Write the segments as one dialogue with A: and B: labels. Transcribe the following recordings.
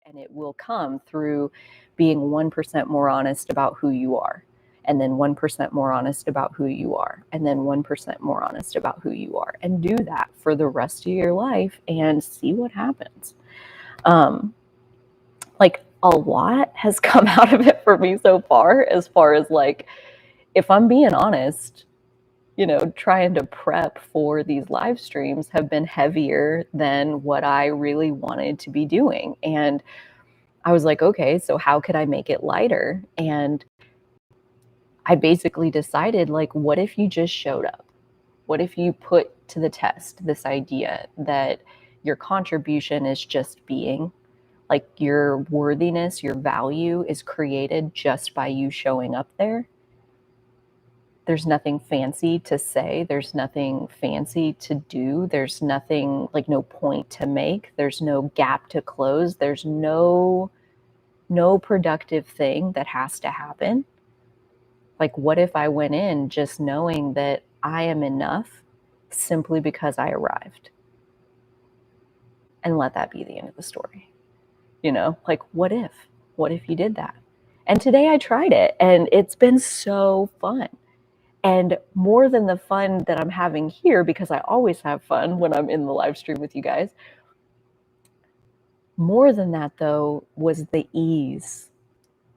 A: And it will come through being 1% more honest about who you are, and then 1% more honest about who you are, and then 1% more honest about who you are, and do that for the rest of your life and see what happens. Like a lot has come out of it for me so far as like, if I'm being honest, trying to prep for these live streams have been heavier than what I really wanted to be doing. And I was like, okay, so how could I make it lighter? And I basically decided, like, what if you just showed up? What if you put to the test this idea that your contribution is just being, like, your worthiness, your value is created just by you showing up there? There's nothing fancy to say. There's nothing fancy to do. There's nothing, like, no point to make. There's no gap to close. There's no productive thing that has to happen. Like, what if I went in just knowing that I am enough simply because I arrived? And let that be the end of the story. Like, what if you did that? And today I tried it, and it's been so fun. And more than the fun that I'm having here, because I always have fun when I'm in the live stream with you guys, more than that, though, was the ease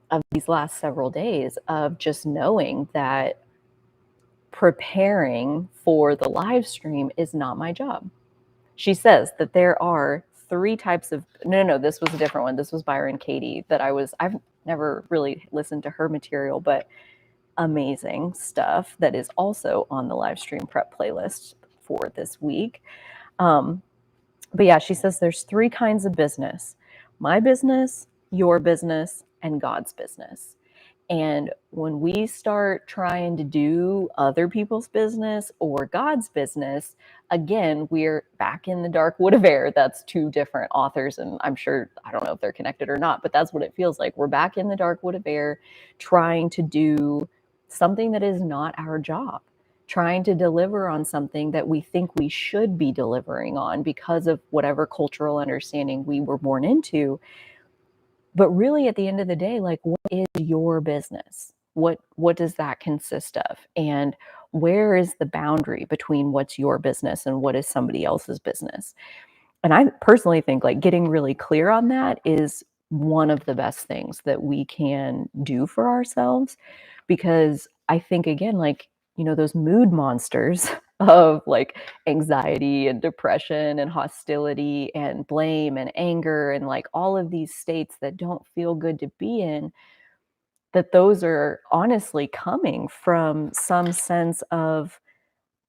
A: of these last several days of just knowing that preparing for the live stream is not my job. She says that there are 3 types of, no, this was a different one. This was Byron Katie that I've never really listened to her material, but amazing stuff that is also on the live stream prep playlist for this week. But yeah, she says there's 3 kinds of business: my business, your business, and God's business. And when we start trying to do other people's business or God's business, again, we're back in the dark wood of air. That's 2 different authors, and I'm sure, I don't know if they're connected or not, but that's what it feels like. We're back in the dark wood of air trying to do something that is not our job, trying to deliver on something that we think we should be delivering on because of whatever cultural understanding we were born into. But really, at the end of the day, like, what is your business? What does that consist of? And where is the boundary between what's your business and what is somebody else's business? And I personally think, like, getting really clear on that is one of the best things that we can do for ourselves, because I think, again, like, those mood monsters of, like, anxiety and depression and hostility and blame and anger and, like, all of these states that don't feel good to be in, that those are honestly coming from some sense of,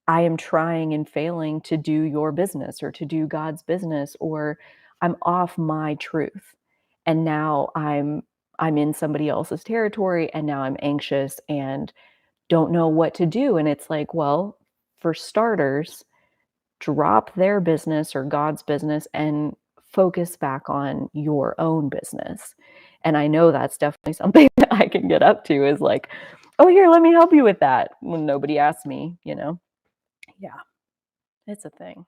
A: I am trying and failing to do your business or to do God's business, or I'm off my truth. And now I'm in somebody else's territory, and now I'm anxious and don't know what to do. And it's like, well, for starters, drop their business or God's business and focus back on your own business. And I know that's definitely something that I can get up to, is like, oh, here, let me help you with that when nobody asks me. Yeah, it's a thing.